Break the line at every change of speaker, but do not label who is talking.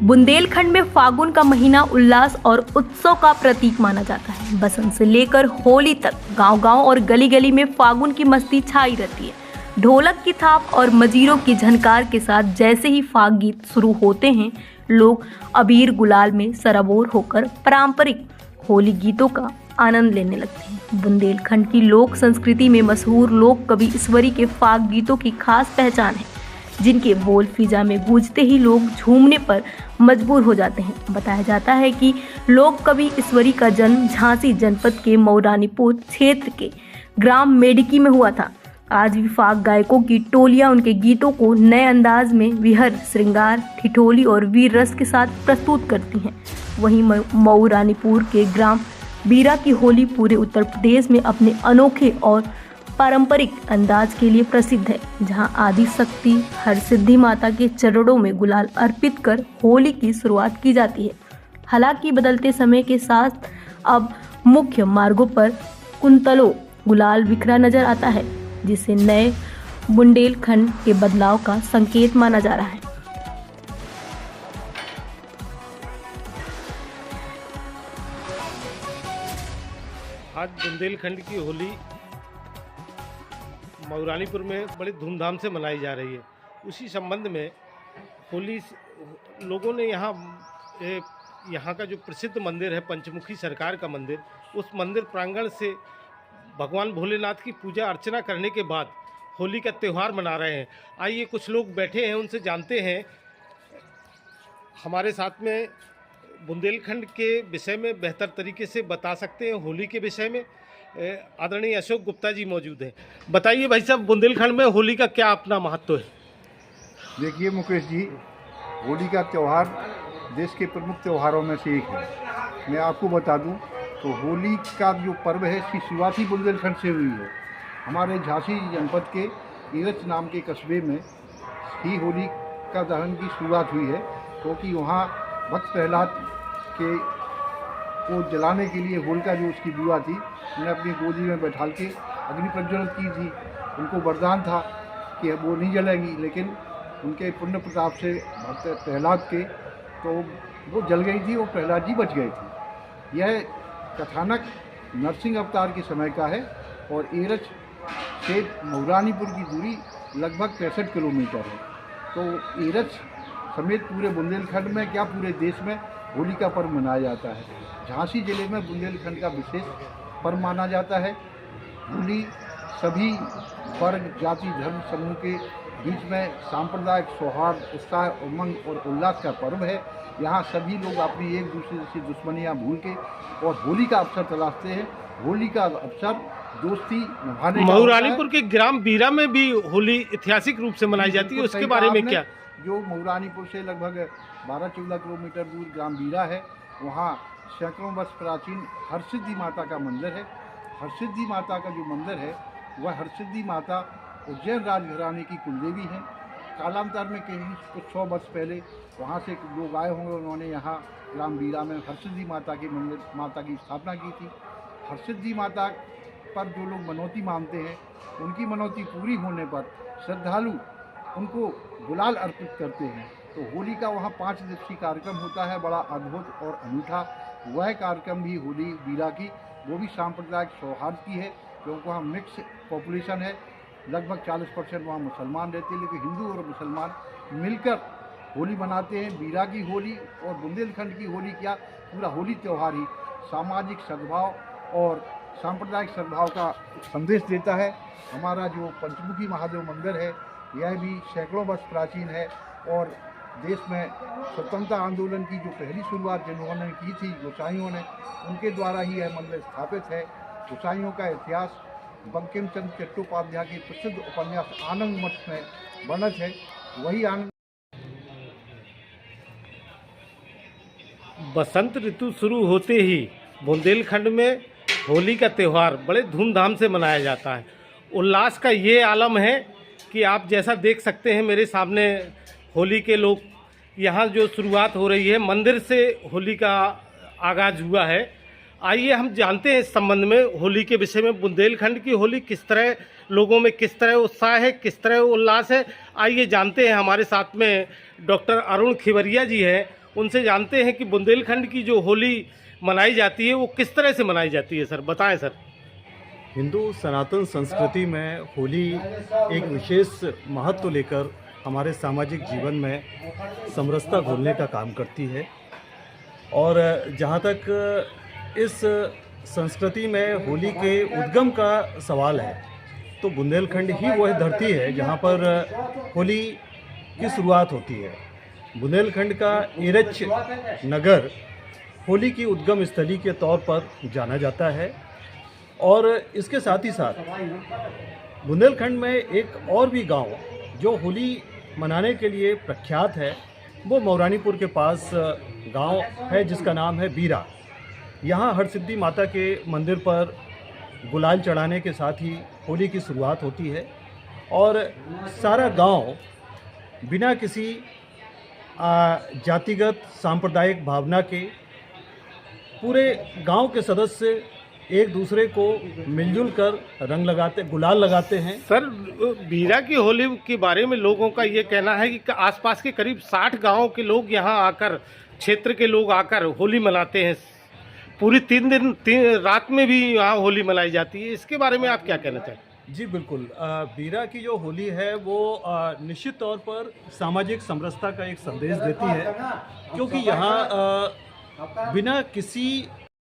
बुंदेलखंड में फागुन का महीना उल्लास और उत्सव का प्रतीक माना जाता है। बसंत से लेकर होली तक गांव-गांव और गली-गली में फागुन की मस्ती छाई रहती है। ढोलक की थाप और मजीरों की झनकार के साथ जैसे ही फाग गीत शुरू होते हैं, लोग अबीर गुलाल में सराबोर होकर पारंपरिक होली गीतों का आनंद लेने लगते हैं। बुंदेलखंड की लोक संस्कृति में मशहूर लोक कवि ईश्वरी के फाग गीतों की खास पहचान है, जिनके बोल फिजा में गूंजते ही लोग झूमने पर मजबूर हो जाते हैं। बताया जाता है कि लोक कवि ईश्वरी का जन्म झांसी जनपद के मऊरानीपुर क्षेत्र के ग्राम मेढकी में हुआ था। आज भी फाग गायकों की टोलियां उनके गीतों को नए अंदाज में विहर, श्रृंगार, ठिठोली और वीर रस के साथ प्रस्तुत करती हैं। वहीं मऊरानीपुर के ग्राम बीरा की होली पूरे उत्तर प्रदेश में अपने अनोखे और पारंपरिक अंदाज के लिए प्रसिद्ध है, जहां आदि शक्ति हरसिद्धि माता के चरणों में गुलाल अर्पित कर होली की शुरुआत की जाती है। हालांकि बदलते समय के साथ अब मुख्य मार्गों पर कुंतलों गुलाल बिखरा नजर आता है, जिसे नए बुंदेलखंड के बदलाव का संकेत माना जा रहा है।
आज बुंदेलखंड की होली मऊरानीपुर में बड़े धूमधाम से मनाई जा रही है। उसी संबंध में होली लोगों ने यहाँ का जो प्रसिद्ध मंदिर है पंचमुखी सरकार का मंदिर, उस मंदिर प्रांगण से भगवान भोलेनाथ की पूजा अर्चना करने के बाद होली का त्यौहार मना रहे हैं। आइए कुछ लोग बैठे हैं, उनसे जानते हैं। हमारे साथ में बुंदेलखंड के विषय में बेहतर तरीके से बता सकते हैं, होली के विषय में आदरणीय अशोक गुप्ता जी मौजूद हैं। बताइए भाई साहब, बुंदेलखंड में होली का क्या अपना महत्व है?
देखिए मुकेश जी, होली का त्यौहार देश के प्रमुख त्योहारों में से एक है। मैं आपको बता दूं तो होली का जो पर्व है, इसकी शुरुआत ही बुंदेलखंड से हुई है। हमारे झांसी जनपद के ईरच नाम के कस्बे में ही होली का दहन की शुरुआत हुई है, क्योंकि वहाँ भक्त प्रहलाद के को जलाने के लिए होलिका जो उसकी बुआ थी, उन्हें अपनी गोदी में बैठाल के अग्नि प्रज्वलित की थी। उनको वरदान था कि वो नहीं जलेंगी, लेकिन उनके पुण्य प्रताप से भक्त प्रहलाद के तो वो जल गई थी और प्रहलाद जी बच गए थे। यह कथानक नरसिंह अवतार के समय का है और एरच से मऊरानीपुर की दूरी लगभग 63 किलोमीटर है। तो एरच समेत पूरे बुंदेलखंड में, क्या पूरे देश में होली का पर्व मनाया जाता है। झांसी जिले में बुंदेलखंड का विशेष पर्व माना जाता है। होली सभी वर्ग, जाति, धर्म समूह के बीच में सांप्रदायिक सौहार्द, उत्साह, उमंग और उल्लास का पर्व है। यहाँ सभी लोग अपनी एक दूसरे से दुश्मनियाँ भूल के और होली का अवसर तलाशते हैं। होली का अवसर दोस्ती निभाने का।
मऊरानीपुर के ग्राम बीरा में भी होली ऐतिहासिक रूप से मनाई जाती है, उसके बारे में क्या?
जो मऊरानीपुर से लगभग 12-14 किलोमीटर दूर ग्राम बीरा है, वहाँ सैकड़ों वर्ष प्राचीन हरसिद्धि माता का मंदिर है। हरसिद्धि माता का जो मंदिर है, वह हरसिद्धि माता उज्जैन राजघराने की कुलदेवी हैं। कालांतर में कहीं कुछ 100 वर्ष पहले वहाँ से लोग आए होंगे, उन्होंने यहाँ ग्राम बीरा में हरसिद्धि माता के मंदिर माता की स्थापना की थी। हरसिद्धि माता पर जो लोग मनौती मानते हैं, उनकी मनौती पूरी होने पर श्रद्धालु उनको गुलाल अर्पित करते हैं। तो होली का वहाँ 5 दिवसीय कार्यक्रम होता है, बड़ा अद्भुत और अनूठा। वह कार्यक्रम भी होली बीरा की, वो भी सांप्रदायिक सौहार्द की है, क्योंकि वहाँ मिक्स पॉपुलेशन है। लगभग 40% वहाँ मुसलमान रहते हैं, लेकिन हिंदू और मुसलमान मिलकर होली मनाते हैं। बीरा की होली और बुंदेलखंड की होली, क्या पूरा होली त्यौहार ही सामाजिक सद्भाव और सांप्रदायिक सद्भाव का संदेश देता है। हमारा जो पंचमुखी महादेव मंदिर है, यह भी सैकड़ों वर्ष प्राचीन है और देश में स्वतंत्रता आंदोलन की जो पहली शुरुआत जिन्होंने की थी गोसाइयों ने, उनके द्वारा ही यह मंदिर स्थापित है। गोसाइयों का इतिहास बंकिम चंद्र चट्टोपाध्याय के प्रसिद्ध उपन्यास आनंद मठ में वर्णित है। वही आनंद
बसंत ऋतु शुरू होते ही बुंदेलखंड में होली का त्यौहार बड़े धूमधाम से मनाया जाता है। उल्लास का ये आलम है कि आप जैसा देख सकते हैं मेरे सामने, होली के लोग यहाँ जो शुरुआत हो रही है, मंदिर से होली का आगाज़ हुआ है। आइए हम जानते हैं इस संबंध में, होली के विषय में, बुंदेलखंड की होली किस तरह लोगों में किस तरह उत्साह है, किस तरह उल्लास है। आइए जानते हैं। हमारे साथ में डॉक्टर अरुण खिवरिया जी हैं, उनसे जानते हैं कि बुंदेलखंड की जो होली मनाई जाती है वो किस तरह से मनाई जाती है। सर बताएं सर।
हिंदू सनातन संस्कृति में होली एक विशेष महत्व लेकर हमारे सामाजिक जीवन में समरसता घोलने का काम करती है। और जहाँ तक इस संस्कृति में होली के उद्गम का सवाल है तो बुंदेलखंड ही वह धरती है जहाँ पर होली की शुरुआत होती है। बुंदेलखंड का इरच नगर होली की उद्गम स्थली के तौर पर जाना जाता है। और इसके साथ ही साथ बुंदेलखंड में एक और भी गांव जो होली मनाने के लिए प्रख्यात है वो मौरानीपुर के पास गांव है जिसका नाम है बीरा। यहाँ हरसिद्धि माता के मंदिर पर गुलाल चढ़ाने के साथ ही होली की शुरुआत होती है और सारा गांव बिना किसी जातिगत सांप्रदायिक भावना के पूरे गांव के सदस्य एक दूसरे को मिलजुल कर रंग लगाते, गुलाल लगाते हैं।
सर बीरा की होली के बारे में लोगों का ये कहना है कि आसपास के करीब 60 गांवों के लोग यहाँ आकर, क्षेत्र के लोग आकर होली मनाते हैं। पूरी 3 दिन 3 रात में भी यहाँ होली मनाई जाती है। इसके बारे में आप क्या कहना चाहें?
जी बिल्कुल, बीरा की जो होली है वो निश्चित तौर पर सामाजिक समरसता का एक संदेश देती है, क्योंकि यहाँ बिना किसी